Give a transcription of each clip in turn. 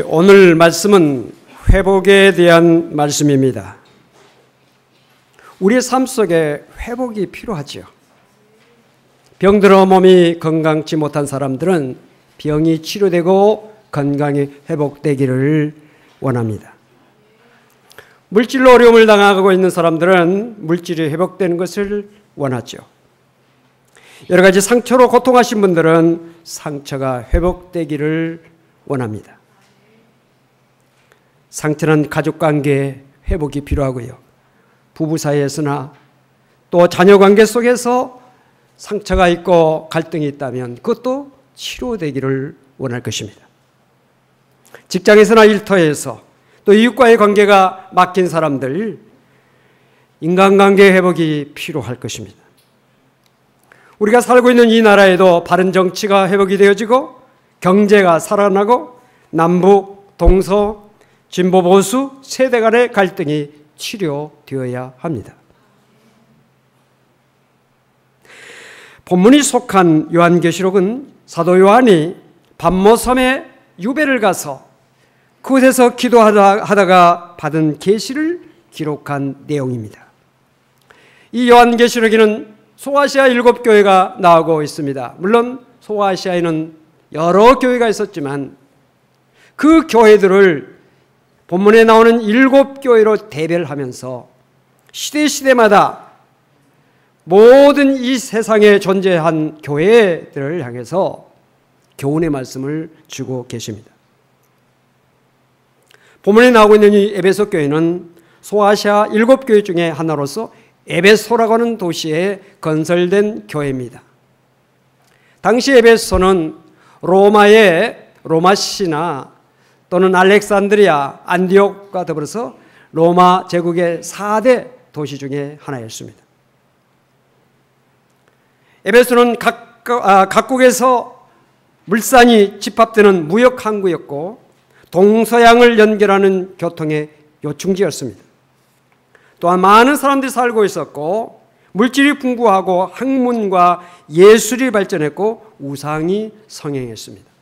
오늘 말씀은 회복에 대한 말씀입니다. 우리의 삶 속에 회복이 필요하지요. 병들어 몸이 건강치 못한 사람들은 병이 치료되고 건강이 회복되기를 원합니다. 물질로 어려움을 당하고 있는 사람들은 물질이 회복되는 것을 원하죠. 여러 가지 상처로 고통하신 분들은 상처가 회복되기를 원합니다. 상처는 가족관계 회복이 필요하고요. 부부 사이에서나 또 자녀관계 속에서 상처가 있고 갈등이 있다면 그것도 치료되기를 원할 것입니다. 직장에서나 일터에서 또 이웃과의 관계가 막힌 사람들, 인간관계 회복이 필요할 것입니다. 우리가 살고 있는 이 나라에도 바른 정치가 회복이 되어지고 경제가 살아나고 남북, 동서, 진보, 보수, 세대 간의 갈등이 치료되어야 합니다. 본문이 속한 요한계시록은 사도 요한이 반모섬에 유배를 가서 그곳에서 기도하다가 받은 계시를 기록한 내용입니다. 이 요한계시록에는 소아시아 7교회가 나오고 있습니다. 물론 소아시아에는 여러 교회가 있었지만 그 교회들을 본문에 나오는 7교회로 대별하면서 시대마다 모든 이 세상에 존재한 교회들을 향해서 교훈의 말씀을 주고 계십니다. 본문에 나오고 있는 이 에베소 교회는 소아시아 7교회 중에 하나로서 에베소라고 하는 도시에 건설된 교회입니다. 당시 에베소는 로마의 로마시나 또는 알렉산드리아, 안디옥과 더불어서 로마 제국의 4대 도시 중에 하나였습니다. 에베소는 각국에서 물산이 집합되는 무역 항구였고 동서양을 연결하는 교통의 요충지였습니다. 또한 많은 사람들이 살고 있었고 물질이 풍부하고 학문과 예술이 발전했고 우상이 성행했습니다.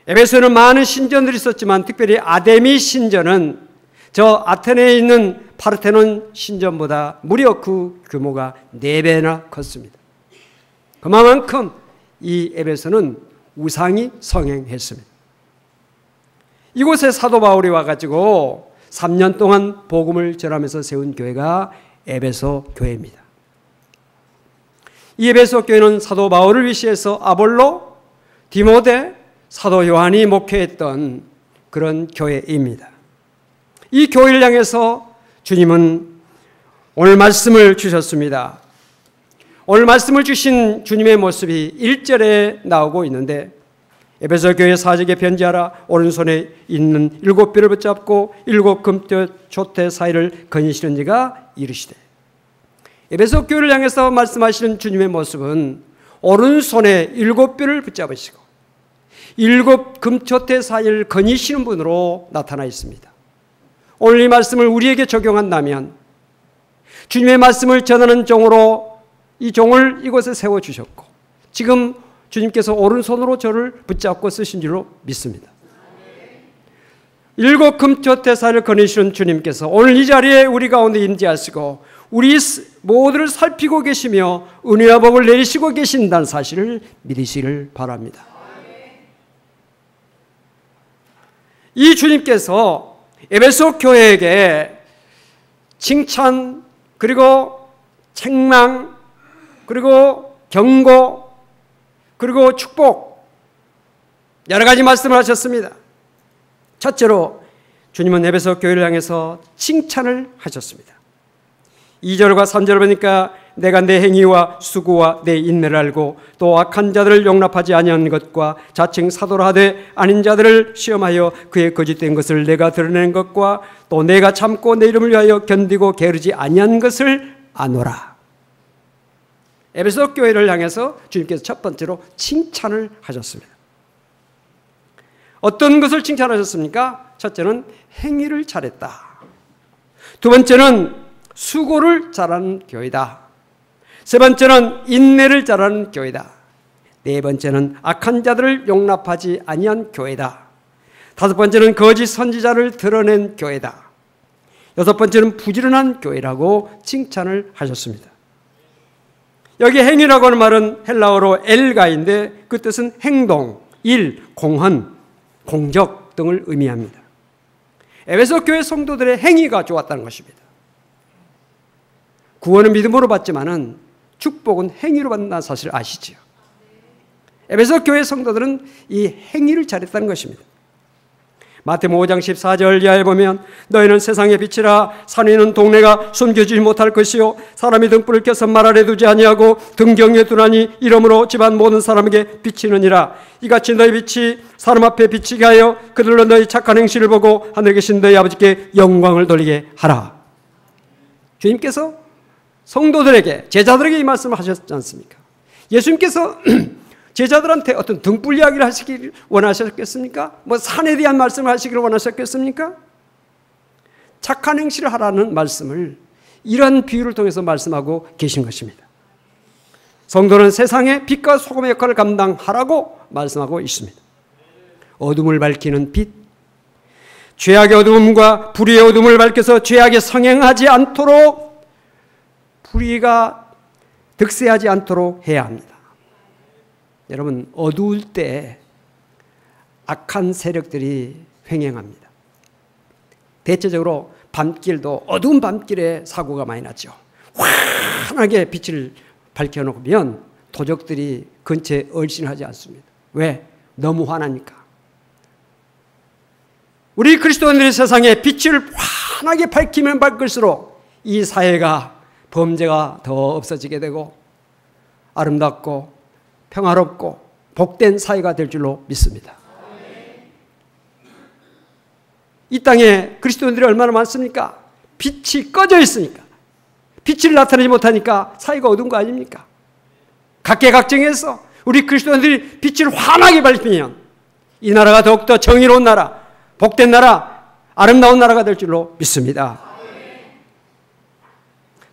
에베소에는 많은 신전들이 있었지만 특별히 아데미 신전은 저 아테네에 있는 파르테논 신전보다 무려 그 규모가 4배나 컸습니다. 그만큼 이 에베소는 우상이 성행했습니다. 이곳에 사도 바울이 와가지고 3년 동안 복음을 전하면서 세운 교회가 에베소 교회입니다. 이 에베소 교회는 사도 바울을 위시해서 아볼로, 디모데, 사도 요한이 목회했던 그런 교회입니다. 이 교회를 향해서 주님은 오늘 말씀을 주셨습니다. 오늘 말씀을 주신 주님의 모습이 1절에 나오고 있는데 에베소 교회 사직에 편지하라. 오른손에 있는 7뼈를 붙잡고 7 금조테 사이를 거니시는 이가 이르시되. 에베소 교회를 향해서 말씀하시는 주님의 모습은 오른손에 7뼈를 붙잡으시고 7 금조테 사이를 거니시는 분으로 나타나 있습니다. 오늘 이 말씀을 우리에게 적용한다면 주님의 말씀을 전하는 종으로 이 종을 이곳에 세워주셨고 지금 주님께서 오른손으로 저를 붙잡고 쓰신 줄로 믿습니다. 7 금조테 사이를 거니시는 주님께서 오늘 이 자리에 우리 가운데 임재하시고 우리 모두를 살피고 계시며 은혜와 복을 내리시고 계신다는 사실을 믿으시기를 바랍니다. 이 주님께서 에베소 교회에게 칭찬 그리고 책망 그리고 경고 그리고 축복 여러 가지 말씀을 하셨습니다. 첫째로 주님은 에베소 교회를 향해서 칭찬을 하셨습니다. 2절과 3절을 보니까 내가 내 행위와 수고와 내 인내를 알고 또 악한 자들을 용납하지 아니한 것과 자칭 사도라 하되 아닌 자들을 시험하여 그의 거짓된 것을 내가 드러낸 것과 또 내가 참고 내 이름을 위하여 견디고 게으르지 아니한 것을 아노라. 에베소 교회를 향해서 주님께서 첫 번째로 칭찬을 하셨습니다. 어떤 것을 칭찬하셨습니까? 첫째는 행위를 잘했다. 두 번째는 수고를 잘하는 교회다. 세 번째는 인내를 잘하는 교회다. 네 번째는 악한 자들을 용납하지 아니한 교회다. 다섯 번째는 거짓 선지자를 드러낸 교회다. 여섯 번째는 부지런한 교회라고 칭찬을 하셨습니다. 여기 행위라고 하는 말은 헬라어로 엘가인데 그 뜻은 행동, 일, 공헌, 공적 등을 의미합니다. 에베소 교회 성도들의 행위가 좋았다는 것입니다. 구원은 믿음으로 받지만은 축복은 행위로 받는다는 사실을 아시지요. 에베소 교회 성도들은 이 행위를 잘했다는 것입니다. 마태복음 5장 14절 이하에 보면 너희는 세상의 빛이라 산 위에 있는 동네가 숨겨지지 못할 것이요 사람이 등불을 켜서 말 아래 두지 아니하고 등 경에 두나니 이러므로 집안 모든 사람에게 비치느니라. 이같이 너희 빛이 사람 앞에 비치게 하여 그들로 너희 착한 행실을 보고 하늘에 계신 너희 아버지께 영광을 돌리게 하라. 주님께서 성도들에게 제자들에게 이 말씀을 하셨지 않습니까? 예수님께서 제자들한테 어떤 등불 이야기를 하시기를 원하셨겠습니까? 뭐 산에 대한 말씀을 하시기를 원하셨겠습니까? 착한 행실을 하라는 말씀을 이런 비유를 통해서 말씀하고 계신 것입니다. 성도는 세상의 빛과 소금의 역할을 감당하라고 말씀하고 있습니다. 어둠을 밝히는 빛, 죄악의 어둠과 불의의 어둠을 밝혀서 죄악에 성행하지 않도록 불의가 득세하지 않도록 해야 합니다. 여러분, 어두울 때 악한 세력들이 횡행합니다. 대체적으로 밤길도 어두운 밤길에 사고가 많이 났죠. 환하게 빛을 밝혀놓으면 도적들이 근처에 얼씬하지 않습니다. 왜? 너무 환하니까. 우리 그리스도인들이 세상에 빛을 환하게 밝히면 밝을수록 이 사회가 범죄가 더 없어지게 되고 아름답고 평화롭고 복된 사회가 될 줄로 믿습니다. 이 땅에 그리스도인들이 얼마나 많습니까? 빛이 꺼져 있으니까, 빛을 나타내지 못하니까 사회가 어두운 거 아닙니까? 각계각층에서 우리 그리스도인들이 빛을 환하게 밝히면 이 나라가 더욱더 정의로운 나라, 복된 나라, 아름다운 나라가 될 줄로 믿습니다.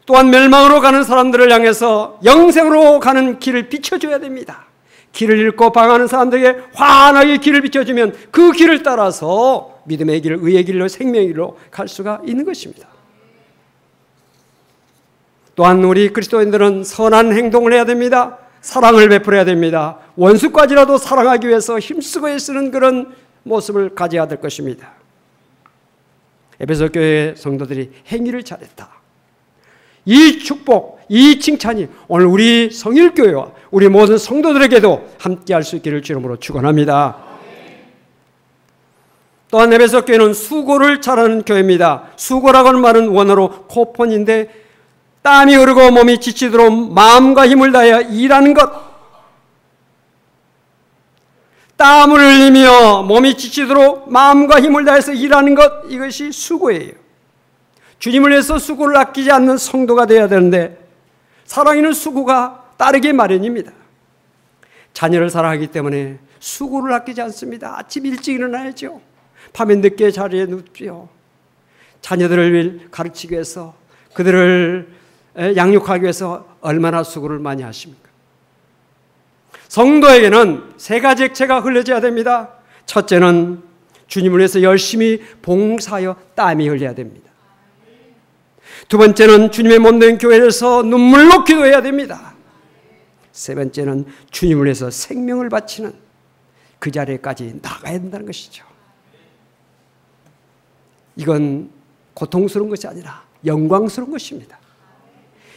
또한 멸망으로 가는 사람들을 향해서 영생으로 가는 길을 비춰줘야 됩니다. 길을 잃고 방황하는 사람들에게 환하게 길을 비춰주면 그 길을 따라서 믿음의 길, 의의 길로, 생명의 길로 갈 수가 있는 것입니다. 또한 우리 그리스도인들은 선한 행동을 해야 됩니다. 사랑을 베풀어야 됩니다. 원수까지라도 사랑하기 위해서 힘쓰고 애쓰는 그런 모습을 가져야 될 것입니다. 에베소 교회 성도들이 행위를 잘했다. 이 축복, 이 칭찬이 오늘 우리 성일교회와 우리 모든 성도들에게도 함께할 수 있기를 주님으로 축원합니다. 또한 에베소 교회는 수고를 잘하는 교회입니다. 수고라고 하는 말은 원어로 코폰인데 땀이 흐르고 몸이 지치도록 마음과 힘을 다하여 일하는 것, 땀을 흘리며 몸이 지치도록 마음과 힘을 다해서 일하는 것, 이것이 수고예요. 주님을 위해서 수고를 아끼지 않는 성도가 되어야 되는데 사랑에는 수고가 따르게 마련입니다. 자녀를 사랑하기 때문에 수고를 아끼지 않습니다. 아침 일찍 일어나야죠. 밤에 늦게 자리에 눕죠. 자녀들을 가르치기 위해서, 그들을 양육하기 위해서 얼마나 수고를 많이 하십니까? 성도에게는 세 가지 액체가 흘러져야 됩니다. 첫째는 주님을 위해서 열심히 봉사하여 땀이 흘려야 됩니다. 두 번째는 주님의 몸된 교회에서 눈물로 기도해야 됩니다. 세 번째는 주님을 위해서 생명을 바치는 그 자리에까지 나가야 된다는 것이죠. 이건 고통스러운 것이 아니라 영광스러운 것입니다.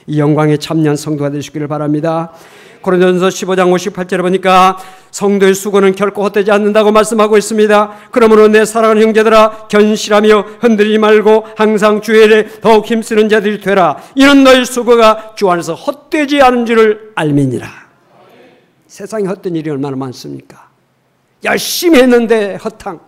이 영광에 참여한 성도가 되시기를 바랍니다. 고린도전서 15장 58절에 보니까 성도의 수고는 결코 헛되지 않는다고 말씀하고 있습니다. 그러므로 내 사랑하는 형제들아, 견실하며 흔들리지 말고 항상 주의 일에 더욱 힘쓰는 자들이 되라. 이는 너희 수고가 주 안에서 헛되지 않은 줄을 알미니라. 세상에 헛된 일이 얼마나 많습니까? 열심히 했는데 허탕,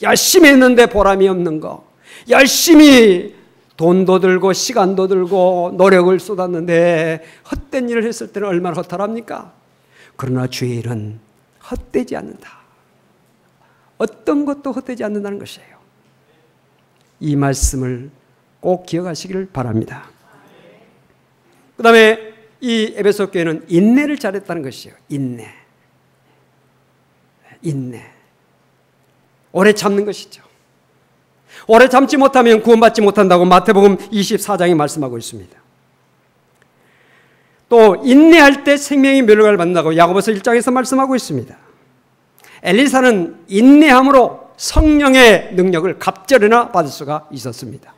열심히 했는데 보람이 없는 거, 열심히 돈도 들고 시간도 들고 노력을 쏟았는데 헛된 일을 했을 때는 얼마나 허탈합니까? 그러나 주의 일은 헛되지 않는다. 어떤 것도 헛되지 않는다는 것이에요. 이 말씀을 꼭 기억하시기를 바랍니다. 그 다음에 이 에베소 교회는 인내를 잘했다는 것이에요. 인내. 인내. 오래 참는 것이죠. 오래 참지 못하면 구원받지 못한다고 마태복음 24장에 말씀하고 있습니다. 또 인내할 때 생명이 멸류관을 받는다고 야고보서 1장에서 말씀하고 있습니다. 엘리사는 인내함으로 성령의 능력을 갑절이나 받을 수가 있었습니다.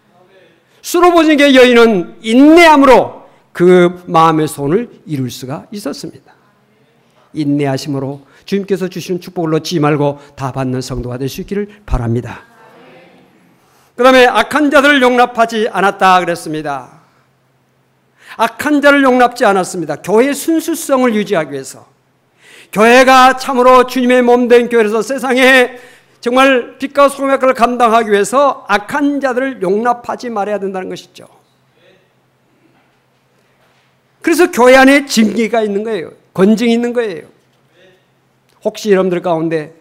수로보니게 여인은 인내함으로 그 마음의 소원을 이룰 수가 있었습니다. 인내하심으로 주님께서 주시는 축복을 놓지 말고 다 받는 성도가 될 수 있기를 바랍니다. 그 다음에 악한 자들을 용납하지 않았다 그랬습니다. 악한 자를 용납지 않았습니다. 교회의 순수성을 유지하기 위해서, 교회가 참으로 주님의 몸된 교회에서 세상에 정말 빛과 소금의 역할을 감당하기 위해서 악한 자들을 용납하지 말아야 된다는 것이죠. 그래서 교회 안에 진리가 있는 거예요. 권징이 있는 거예요. 혹시 여러분들 가운데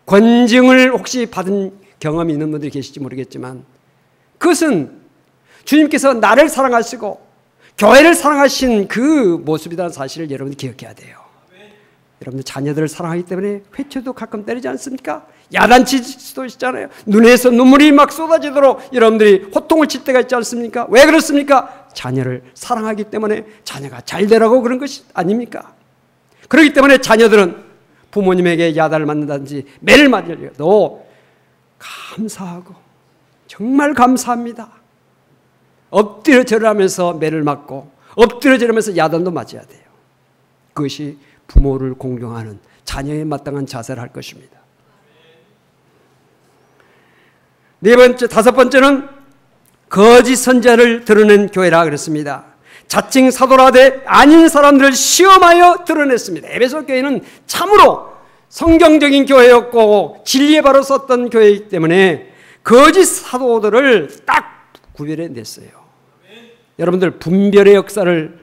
권징을 혹시 받은 경험이 있는 분들이 계실지 모르겠지만, 그것은 주님께서 나를 사랑하시고 교회를 사랑하신 그 모습이라는 사실을 여러분이 기억해야 돼요. 여러분들 자녀들을 사랑하기 때문에 회초도 가끔 때리지 않습니까? 야단칠 수도 있잖아요. 눈에서 눈물이 막 쏟아지도록 여러분들이 호통을 칠 때가 있지 않습니까? 왜 그렇습니까? 자녀를 사랑하기 때문에 자녀가 잘 되라고 그런 것이 아닙니까? 그렇기 때문에 자녀들은 부모님에게 야단을 맞는다든지 매를 맞으려도 감사하고 정말 감사합니다. 엎드려 절하면서 매를 맞고 엎드려 절하면서 야단도 맞아야 돼요. 그것이 부모를 공경하는 자녀에 마땅한 자세를 할 것입니다. 네 번째, 다섯 번째는 거짓 선지자를 드러낸 교회라 그랬습니다. 자칭 사도라되 아닌 사람들을 시험하여 드러냈습니다. 에베소 교회는 참으로 성경적인 교회였고 진리에 바로 섰던 교회이기 때문에 거짓 사도들을 딱 구별해 냈어요. 여러분들 분별의 역사를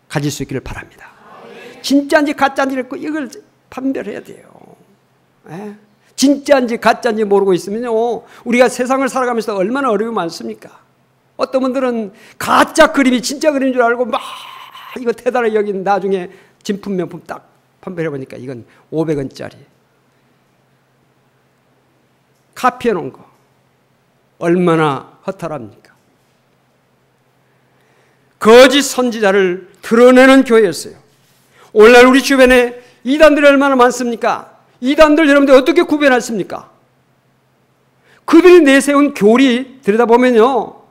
가질 수 있기를 바랍니다. 진짜인지 가짜인지를 이걸 판별해야 돼요. 진짜인지 가짜인지 모르고 있으면요, 우리가 세상을 살아가면서 얼마나 어려움이 많습니까? 어떤 분들은 가짜 그림이 진짜 그림인 줄 알고 막 이거 대단하게 여긴 나중에 진품 명품 딱 판별해 보니까 이건 500원짜리 카피해 놓은 거 얼마나 허탈합니까? 거짓 선지자를 드러내는 교회였어요. 오늘날 우리 주변에 이단들이 얼마나 많습니까? 이단들 여러분들 어떻게 구별하십니까? 그들이 내세운 교리 들여다보면요,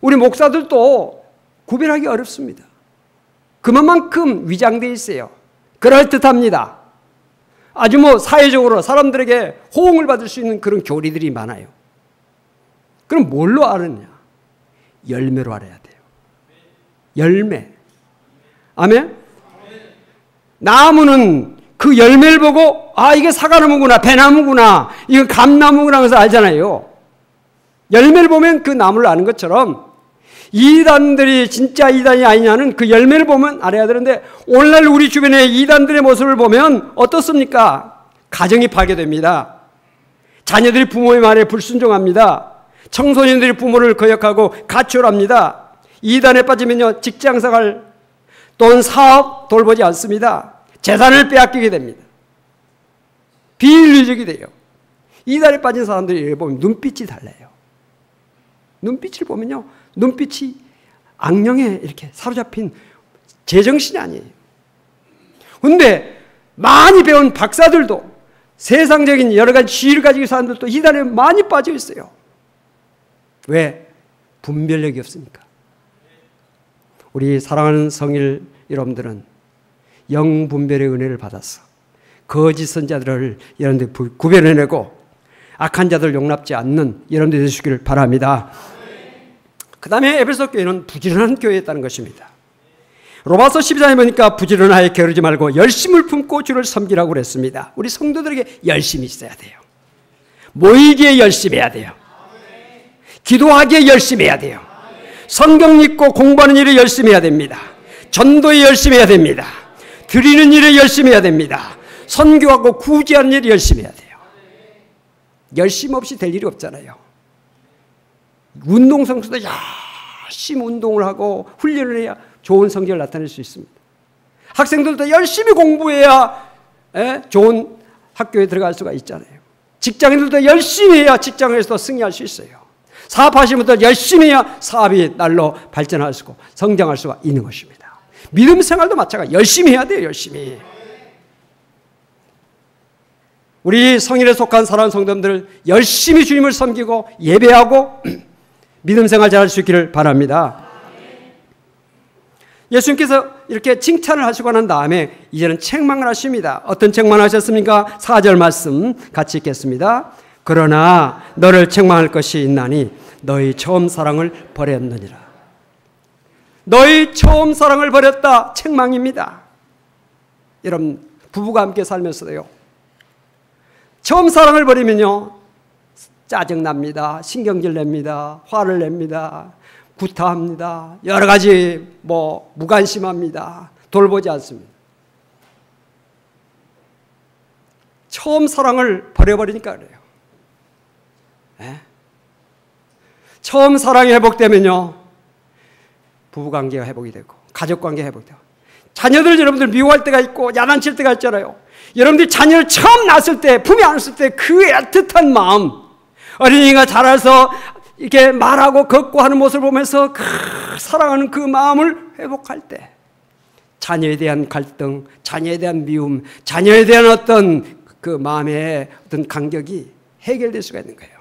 우리 목사들도 구별하기 어렵습니다. 그만큼 위장되어 있어요. 그럴듯합니다. 아주 사회적으로 사람들에게 호응을 받을 수 있는 그런 교리들이 많아요. 그럼 뭘로 알았냐? 열매로 알아야 돼요. 열매. 아멘? 나무는 그 열매를 보고 이게 사과나무구나, 배나무구나, 이건 감나무구나 해서 알잖아요. 열매를 보면 그 나무를 아는 것처럼 이단들이 진짜 이단이 아니냐는 그 열매를 보면 알아야 되는데, 오늘날 우리 주변의 이단들의 모습을 보면 어떻습니까? 가정이 파괴됩니다. 자녀들이 부모의 말에 불순종합니다. 청소년들이 부모를 거역하고 가출합니다. 이단에 빠지면요, 직장생활, 돈, 사업 돌보지 않습니다. 재산을 빼앗기게 됩니다. 비인륜적이 돼요. 이단에 빠진 사람들이 보면 눈빛이 달라요. 눈빛을 보면요, 눈빛이 악령에 이렇게 사로잡힌 제정신이 아니에요. 그런데 많이 배운 박사들도, 세상적인 여러 가지 지위를 가지고 사람들도 이단에 많이 빠져 있어요. 왜? 분별력이 없으니까. 우리 사랑하는 성일 여러분들은 영분별의 은혜를 받아서 거짓 선자들을 여러분들 구별해내고 악한 자들을 용납지 않는 여러분들 되시기를 바랍니다. 그 다음에 에베소 교회는 부지런한 교회였다는 것입니다. 로마서 12장에 보니까 부지런하게 게으르지 말고 열심을 품고 주를 섬기라고 그랬습니다. 우리 성도들에게 열심히 있어야 돼요. 모이기에 열심히 해야 돼요. 기도하기에 열심히 해야 돼요. 성경 읽고 공부하는 일에 열심히 해야 됩니다. 전도에 열심히 해야 됩니다. 드리는 일에 열심히 해야 됩니다. 선교하고 구제하는 일에 열심히 해야 돼요. 열심 없이 될 일이 없잖아요. 운동선수도 열심히 운동을 하고 훈련을 해야 좋은 성적을 나타낼 수 있습니다. 학생들도 열심히 공부해야 좋은 학교에 들어갈 수가 있잖아요. 직장인들도 열심히 해야 직장에서도 승리할 수 있어요. 사업하시는 분들 열심히 해야 사업이 날로 발전할 수 있고 성장할 수가 있는 것입니다. 믿음 생활도 마찬가지. 열심히 해야 돼요. 열심히. 우리 성인에 속한 사랑하는 성도님들 열심히 주님을 섬기고 예배하고 믿음 생활 잘할 수 있기를 바랍니다. 예수님께서 이렇게 칭찬을 하시고 난 다음에 이제는 책망을 하십니다. 어떤 책망을 하셨습니까? 4절 말씀 같이 읽겠습니다. 그러나 너를 책망할 것이 있나니 너희 처음 사랑을 버렸느니라. 너희 처음 사랑을 버렸다. 책망입니다. 여러분 부부가 함께 살면서도요. 처음 사랑을 버리면요. 짜증납니다. 신경질 냅니다. 화를 냅니다. 구타합니다. 여러 가지 무관심합니다. 돌보지 않습니다. 처음 사랑을 버려버리니까 그래요. 네? 처음 사랑이 회복되면요. 부부관계가 회복이 되고 가족관계가 회복이 되고 자녀들 여러분들 미워할 때가 있고 야단칠 때가 있잖아요. 여러분들이 자녀를 처음 낳았을 때 품에 안았을 때 그 애틋한 마음 어린이가 자라서 이렇게 말하고 걷고 하는 모습을 보면서 사랑하는 그 마음을 회복할 때 자녀에 대한 갈등, 자녀에 대한 미움, 자녀에 대한 어떤 그 마음의 어떤 간격이 해결될 수가 있는 거예요.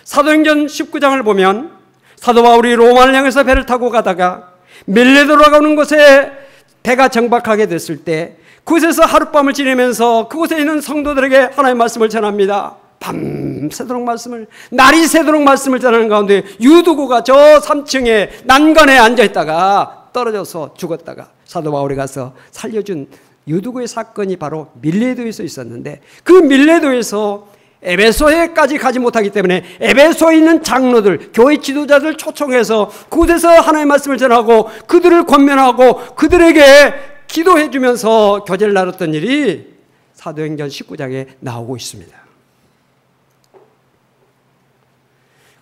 사도행전 19장을 보면 사도 바울이 로마를 향해서 배를 타고 가다가 밀레도로 가는 곳에 배가 정박하게 됐을 때 그곳에서 하룻밤을 지내면서 그곳에 있는 성도들에게 하나님의 말씀을 전합니다. 밤새도록 말씀을, 날이 새도록 말씀을 전하는 가운데 유두고가 저 3층에 난간에 앉아있다가 떨어져서 죽었다가 사도 바울이 가서 살려준 유두고의 사건이 바로 밀레도에서 있었는데 그 밀레도에서 에베소에까지 가지 못하기 때문에 에베소에 있는 장로들, 교회 지도자들 초청해서 그곳에서 하나님의 말씀을 전하고 그들을 권면하고 그들에게 기도해 주면서 교제를 나눴던 일이 사도행전 19장에 나오고 있습니다.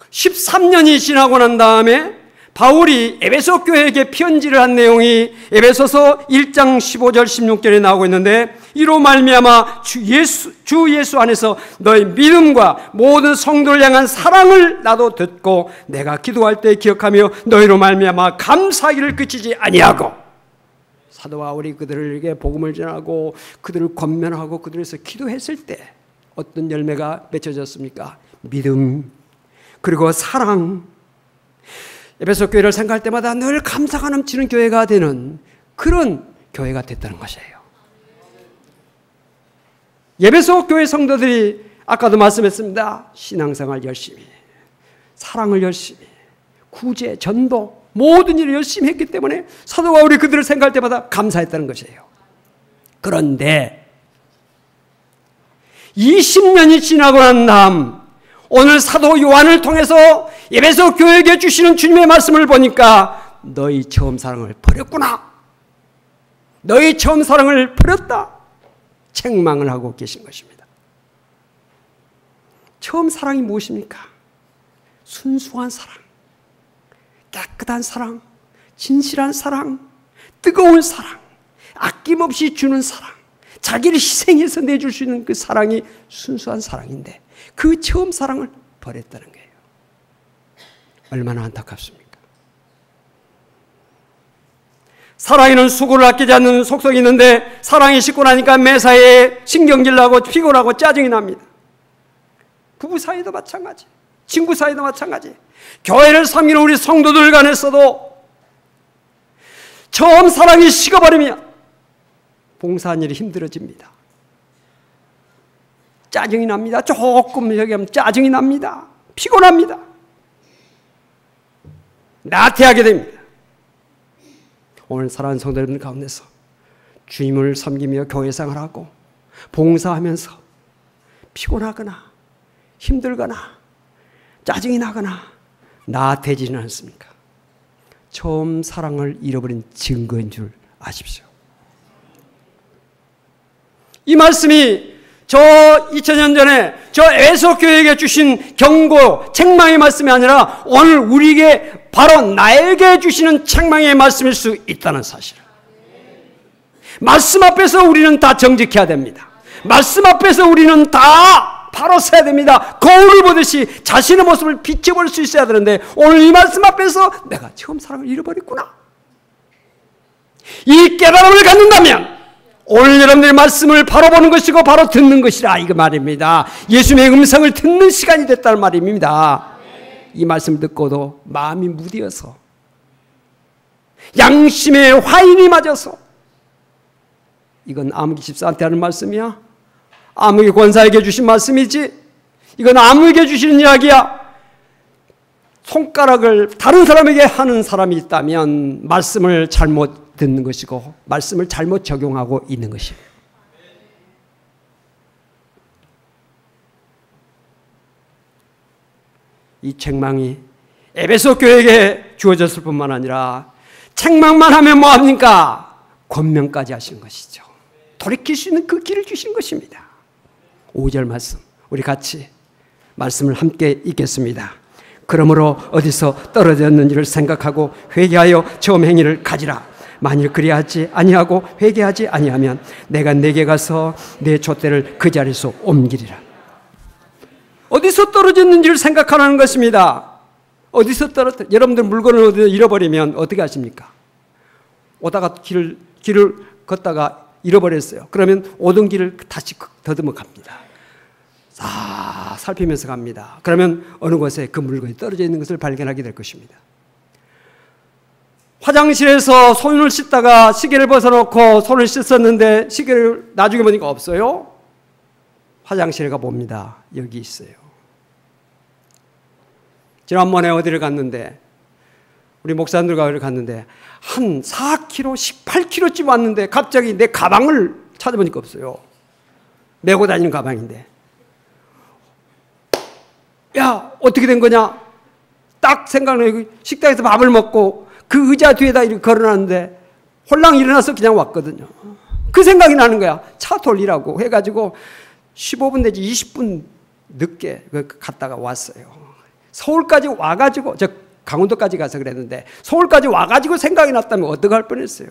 13년이 지나고 난 다음에 바울이 에베소 교회에게 편지를 한 내용이 에베소서 1장 15절 16절에 나오고 있는데 이로 말미암아 주 예수 안에서 너의 믿음과 모든 성도를 향한 사랑을 나도 듣고 내가 기도할 때 기억하며 너희로 말미암아 감사하기를 그치지 아니하고 사도 바울이 그들에게 복음을 전하고 그들을 권면하고 그들에서 기도했을 때 어떤 열매가 맺혀졌습니까? 믿음 그리고 사랑. 에베소 교회를 생각할 때마다 늘 감사가 넘치는 교회가 되는 그런 교회가 됐다는 것이에요. 에베소 교회 성도들이 아까도 말씀했습니다. 신앙생활 열심히, 사랑을 열심히, 구제, 전도 모든 일을 열심히 했기 때문에 사도 바울이 그들을 생각할 때마다 감사했다는 것이에요. 그런데 20년이 지나고 난 다음 오늘 사도 요한을 통해서 에베소 교회에게 주시는 주님의 말씀을 보니까 너희 처음 사랑을 버렸구나. 너희 처음 사랑을 버렸다. 책망을 하고 계신 것입니다. 처음 사랑이 무엇입니까? 순수한 사랑, 깨끗한 사랑, 진실한 사랑, 뜨거운 사랑, 아낌없이 주는 사랑, 자기를 희생해서 내줄 수 있는 그 사랑이 순수한 사랑인데 그 처음 사랑을 버렸다는 거예요. 얼마나 안타깝습니까? 사랑에는 수고를 아끼지 않는 속성이 있는데 사랑이 식고 나니까 매사에 신경질 나고 피곤하고 짜증이 납니다. 부부 사이도 마찬가지, 친구 사이도 마찬가지, 교회를 섬기는 우리 성도들 간에서도 처음 사랑이 식어버리면 봉사하는 일이 힘들어집니다. 짜증이 납니다. 조금 얘기하면 짜증이 납니다. 피곤합니다. 나태하게 됩니다. 오늘 사랑하는 성도 여러분 가운데서 주님을 섬기며 교회 생활하고 봉사하면서 피곤하거나 힘들거나 짜증이 나거나 나태해지지는 않습니까? 처음 사랑을 잃어버린 증거인 줄 아십시오. 이 말씀이 저 2000년 전에 저 에베소 교회에게 주신 경고, 책망의 말씀이 아니라 오늘 우리에게 바로 나에게 주시는 책망의 말씀일 수 있다는 사실. 말씀 앞에서 우리는 다 정직해야 됩니다. 말씀 앞에서 우리는 다 바로 서야 됩니다. 거울을 보듯이 자신의 모습을 비춰볼 수 있어야 되는데 오늘 이 말씀 앞에서 내가 처음 사랑을 잃어버렸구나. 이 깨달음을 갖는다면 오늘 여러분들의 말씀을 바로 보는 것이고 바로 듣는 것이라 이거 말입니다. 예수님의 음성을 듣는 시간이 됐다는 말입니다. 이 말씀을 듣고도 마음이 무디어서 양심의 화인이 맞아서 이건 아무개 집사한테 하는 말씀이야? 아무개 권사에게 주신 말씀이지? 이건 아무에게 주시는 이야기야? 손가락을 다른 사람에게 하는 사람이 있다면 말씀을 잘못 듣는 것이고 말씀을 잘못 적용하고 있는 것이에요. 이 책망이 에베소 교회에게 주어졌을 뿐만 아니라 책망만 하면 뭐합니까? 권면까지 하시는 것이죠. 돌이킬 수 있는 그 길을 주신 것입니다. 5절 말씀 우리 같이 말씀을 함께 읽겠습니다. 그러므로 어디서 떨어졌는지를 생각하고 회개하여 처음 행위를 가지라. 만일 그리하지 아니하고 회개하지 아니하면 내가 내게 가서 내 촛대를 그 자리에서 옮기리라. 어디서 떨어졌는지를 생각하라는 것입니다. 어디서 여러분들 물건을 어디서 잃어버리면 어떻게 하십니까? 오다가 길을 걷다가 잃어버렸어요. 그러면 오던 길을 다시 더듬어 갑니다. 살피면서 갑니다. 그러면 어느 곳에 그 물건이 떨어져 있는 것을 발견하게 될 것입니다. 화장실에서 손을 씻다가 시계를 벗어놓고 손을 씻었는데 시계를 나중에 보니까 없어요. 화장실에 가봅니다. 여기 있어요. 지난번에 어디를 갔는데 우리 목사님들과 어디를 갔는데 한 4km, 18km쯤 왔는데 갑자기 내 가방을 찾아보니까 없어요. 메고 다니는 가방인데 야 어떻게 된 거냐 딱 생각나요. 식당에서 밥을 먹고 그 의자 뒤에다 이렇게 걸어놨는데 홀랑 일어나서 그냥 왔거든요. 그 생각이 나는 거야. 차 돌리라고 해가지고 15분 내지 20분 늦게 갔다가 왔어요. 서울까지 와가지고 저 강원도까지 가서 그랬는데 서울까지 와가지고 생각이 났다면 어떡할 뻔했어요.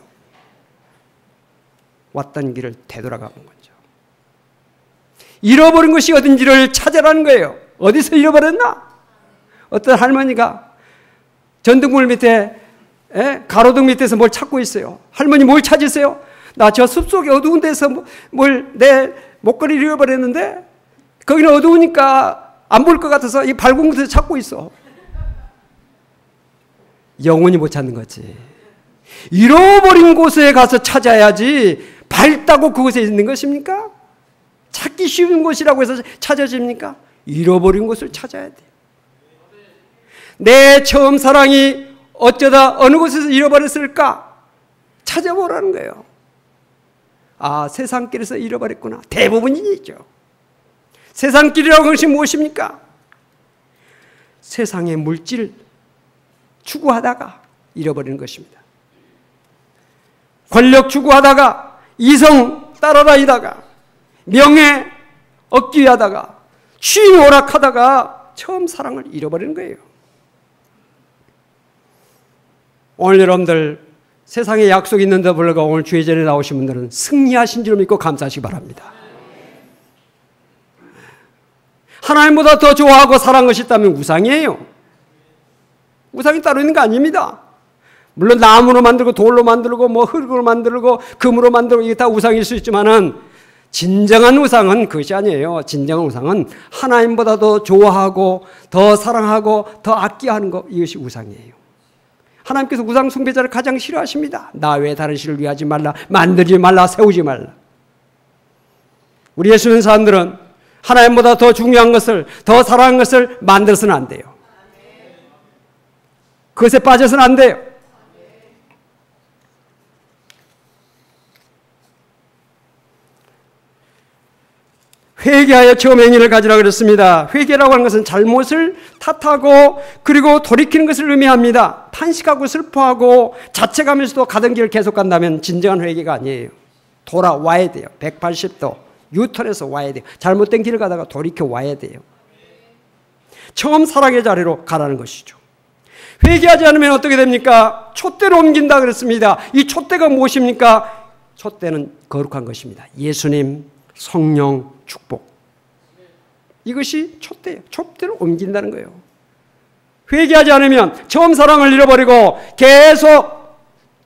왔던 길을 되돌아가는 거죠. 잃어버린 것이 어딘지를 찾아라는 거예요. 어디서 잃어버렸나? 어떤 할머니가 전등불 밑에 가로등 밑에서 뭘 찾고 있어요. 할머니 뭘 찾으세요? 나 저 숲속에 어두운 데서 내 목걸이를 잃어버렸는데 거기는 어두우니까 안 보일 것 같아서 이 밝은 곳에서 찾고 있어. 영원히 못 찾는 거지. 잃어버린 곳에 가서 찾아야지 밝다고 그곳에 있는 것입니까? 찾기 쉬운 곳이라고 해서 찾아집니까? 잃어버린 곳을 찾아야 돼. 내 처음 사랑이 어쩌다 어느 곳에서 잃어버렸을까? 찾아보라는 거예요. 세상길에서 잃어버렸구나. 대부분이죠. 세상길이라고 하는 것이 무엇입니까? 세상의 물질 추구하다가 잃어버리는 것입니다. 권력 추구하다가 이성 따라다니다가 명예 얻기 위하다가 취미 오락하다가 처음 사랑을 잃어버리는 거예요. 오늘 여러분들 세상에 약속이 있는데 불구하고 오늘 주의 전에 나오신 분들은 승리하신 줄 믿고 감사하시기 바랍니다. 하나님보다 더 좋아하고 사랑한 것이 있다면 우상이에요. 우상이 따로 있는 거 아닙니다. 물론 나무로 만들고 돌로 만들고 뭐 흙으로 만들고 금으로 만들고 이게 다 우상일 수 있지만은 진정한 우상은 그것이 아니에요. 진정한 우상은 하나님보다 더 좋아하고 더 사랑하고 더 아끼하는 것, 이것이 우상이에요. 하나님께서 우상 숭배자를 가장 싫어하십니다. 나 외에 다른 신을 위하지 말라, 만들지 말라, 세우지 말라. 우리 예수 믿는 사람들은 하나님보다 더 중요한 것을, 더 사랑하는 것을 만들어서는 안 돼요. 그것에 빠져서는 안 돼요. 회개하여 처음 행위를 가지라 그랬습니다. 회개라고 하는 것은 잘못을 탓하고 그리고 돌이키는 것을 의미합니다. 탄식하고 슬퍼하고 자책하면서도 가던 길을 계속 간다면 진정한 회개가 아니에요. 돌아와야 돼요. 180도 유턴해서 와야 돼요. 잘못된 길을 가다가 돌이켜 와야 돼요. 처음 사랑의 자리로 가라는 것이죠. 회개하지 않으면 어떻게 됩니까? 촛대로 옮긴다 그랬습니다. 이 촛대가 무엇입니까? 촛대는 거룩한 것입니다. 예수님, 성령, 축복. 이것이 촛대예요. 촛대를 옮긴다는 거예요. 회개하지 않으면 처음 사랑을 잃어버리고 계속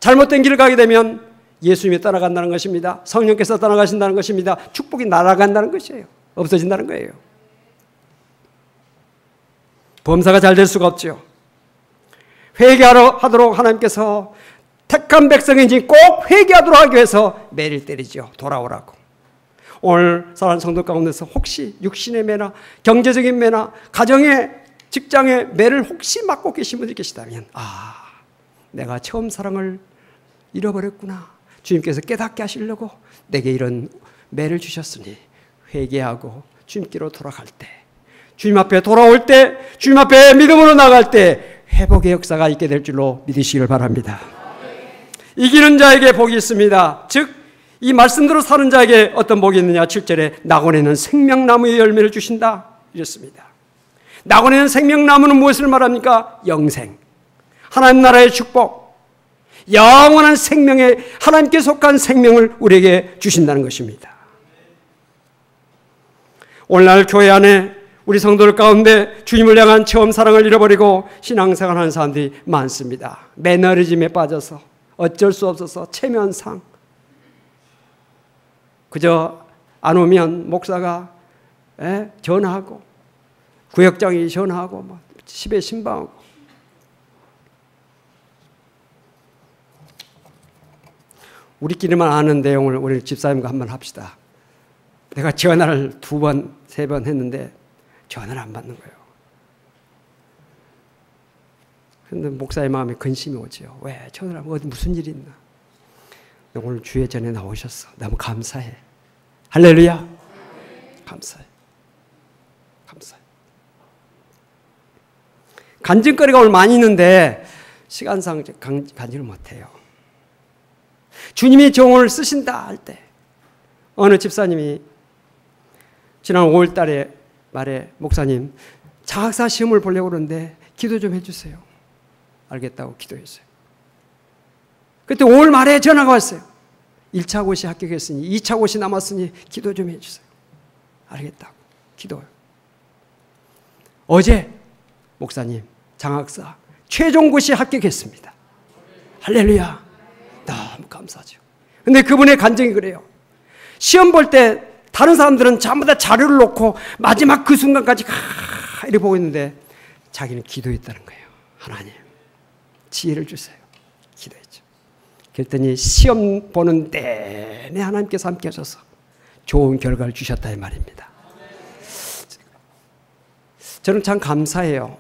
잘못된 길을 가게 되면 예수님이 떠나간다는 것입니다. 성령께서 떠나가신다는 것입니다. 축복이 날아간다는 것이에요. 없어진다는 거예요. 범사가 잘 될 수가 없죠. 회개하도록 하나님께서 택한 백성인지 꼭 회개하도록 하기 위해서 매를 때리죠. 돌아오라고. 오늘 사랑하는 성도 가운데서 혹시 육신의 매나 경제적인 매나 가정의 직장의 매를 혹시 맡고 계신 분이 계시다면 내가 처음 사랑을 잃어버렸구나. 주님께서 깨닫게 하시려고 내게 이런 매를 주셨으니 회개하고 주님께로 돌아갈 때, 주님 앞에 돌아올 때, 주님 앞에 믿음으로 나갈 때 회복의 역사가 있게 될 줄로 믿으시길 바랍니다. 이기는 자에게 복이 있습니다. 즉 이 말씀대로 사는 자에게 어떤 복이 있느냐. 7절에 낙원에는 생명나무의 열매를 주신다 이랬습니다. 낙원에는 생명나무는 무엇을 말합니까? 영생, 하나님 나라의 축복, 영원한 생명의 하나님께 속한 생명을 우리에게 주신다는 것입니다. 오늘날 교회 안에 우리 성도들 가운데 주님을 향한 처음 사랑을 잃어버리고 신앙생활하는 사람들이 많습니다. 매너리즘에 빠져서 어쩔 수 없어서 체면상 그저 안 오면 목사가 전화하고 구역장이 전화하고 집에 신방하고. 우리끼리만 아는 내용을 우리 집사님과 한번 합시다. 내가 전화를 2번, 3번 했는데 전화를 안 받는 거예요. 그런데 목사의 마음에 근심이 오죠. 왜 전화를 안 받고 어디 무슨 일이 있나. 오늘 주의 전에 나오셨어. 너무 감사해. 할렐루야. 감사해. 감사해. 간증거리가 오늘 많이 있는데 시간상 간증을 못해요. 주님이 종을 쓰신다 할 때 어느 집사님이 지난 5월 달에 말에 목사님 장학사 시험을 보려고 그러는데 기도 좀 해주세요. 알겠다고 기도했어요. 그때 5월 말에 전화가 왔어요. 1차 고시 합격했으니 2차 고시 남았으니 기도 좀 해주세요. 알겠다고 기도해요. 어제 목사님 장학사 최종 고시 합격했습니다. 할렐루야. 너무 감사하죠. 근데 그분의 간증이 그래요. 시험 볼 때 다른 사람들은 전부 다 자료를 놓고 마지막 그 순간까지 이렇게 보고 있는데 자기는 기도했다는 거예요. 하나님 지혜를 주세요. 기도했죠. 그랬더니 시험 보는 내내 하나님께서 함께 하셔서 좋은 결과를 주셨다 이 말입니다. 저는 참 감사해요.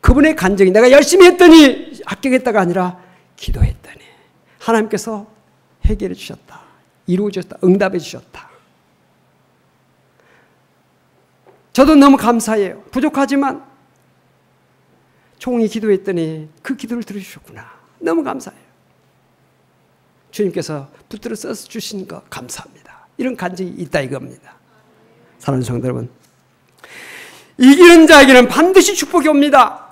그분의 간증이 내가 열심히 했더니 합격했다가 아니라 기도했더니 하나님께서 해결해 주셨다. 이루어 주셨다. 응답해 주셨다. 저도 너무 감사해요. 부족하지만 총이 기도했더니 그 기도를 들어주셨구나. 너무 감사해요. 주님께서 붙들어 써서 주신 거 감사합니다. 이런 간증이 있다 이겁니다. 사랑하는 성도 여러분, 이기는 자에게는 반드시 축복이 옵니다.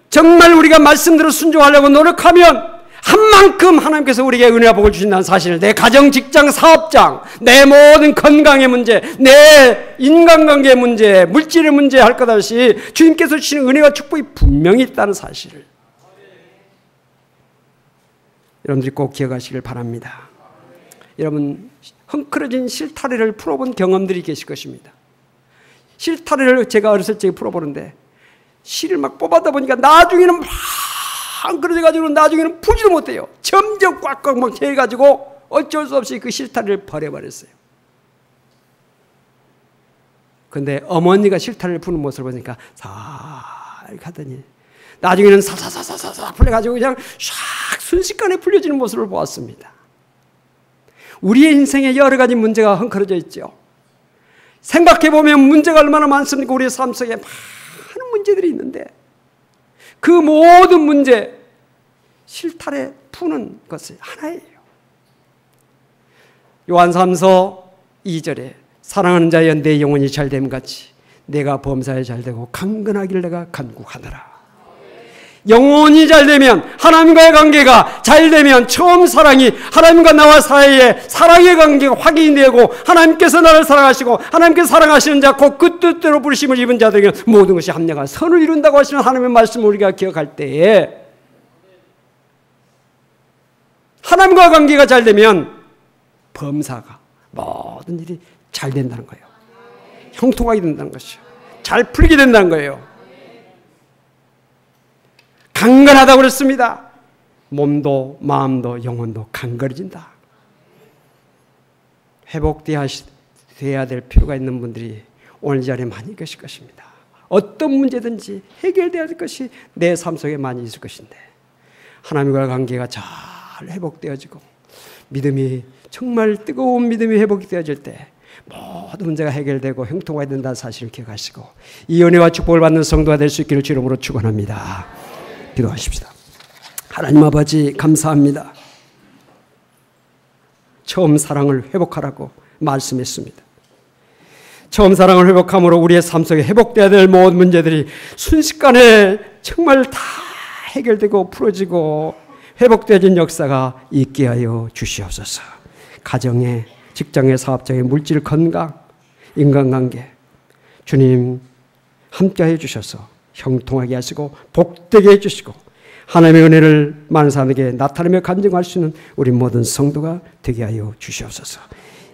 정말 우리가 말씀대로 순종하려고 노력하면 한 만큼 하나님께서 우리에게 은혜와 복을 주신다는 사실을 내 가정, 직장, 사업장, 내 모든 건강의 문제, 내 인간관계의 문제, 물질의 문제 할 것 없이 주님께서 주시는 은혜와 축복이 분명히 있다는 사실을 여러분들이 꼭 기억하시길 바랍니다. 여러분 헝클어진 실타래를 풀어본 경험들이 계실 것입니다. 실타래를 제가 어렸을 적에 풀어보는데 실을 막 뽑아다 보니까 나중에는 막 헝클어져가지고 나중에는 풀지도 못해요. 점점 꽉꽉 막 해가지고 어쩔 수 없이 그 실타래를 버려버렸어요. 그런데 어머니가 실타래를 푸는 모습을 보니까 싹 하더니 나중에는 사사사사사 풀려가지고 그냥 샥 순식간에 풀려지는 모습을 보았습니다. 우리의 인생에 여러 가지 문제가 헝클어져 있죠. 생각해보면 문제가 얼마나 많습니까? 우리의 삶 속에 많은 문제들이 있는데 그 모든 문제 실타래 푸는 것이 하나예요. 요한 3서 2절에 사랑하는 자여 내 영혼이 잘됨 같이 내가 범사에 잘되고 강건하길 내가 간구하노라. 영혼이 잘 되면, 하나님과의 관계가 잘 되면, 처음 사랑이 하나님과 나와 사이에 사랑의 관계가 확인이 되고, 하나님께서 나를 사랑하시고 하나님께서 사랑하시는 자 곧 그 뜻대로 부르심을 입은 자들에게 모든 것이 합력한 선을 이룬다고 하시는 하나님의 말씀을 우리가 기억할 때에, 하나님과 관계가 잘 되면 범사가 모든 일이 잘 된다는 거예요. 형통하게 된다는 것이요, 잘 풀리게 된다는 거예요. 강건하다고 그랬습니다. 몸도 마음도 영혼도 강건해진다. 회복되어야 될 필요가 있는 분들이 오늘 이 자리에 많이 계실 것입니다. 어떤 문제든지 해결되어야 될 것이 내 삶 속에 많이 있을 것인데, 하나님과의 관계가 잘 회복되어지고 믿음이 정말 뜨거운 믿음이 회복되어질 때 모든 문제가 해결되고 형통하게 된다는 사실을 기억하시고, 이 은혜와 축복을 받는 성도가 될 수 있기를 주 이름으로 축원합니다. 기도하십시다. 하나님 아버지, 감사합니다. 처음 사랑을 회복하라고 말씀했습니다. 처음 사랑을 회복함으로 우리의 삶 속에 회복되어야 될 모든 문제들이 순식간에 정말 다 해결되고 풀어지고 회복되어진 역사가 있게 하여 주시옵소서. 가정에, 직장에, 사업장에, 물질 건강, 인간관계, 주님 함께하여 주셔서 형통하게 하시고 복되게 해주시고 하나님의 은혜를 많은 사람에게 나타내며 간증할 수 있는 우리 모든 성도가 되게 하여 주시옵소서.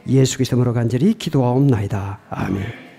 예수 그리스도로 간절히 기도하옵나이다. 아멘.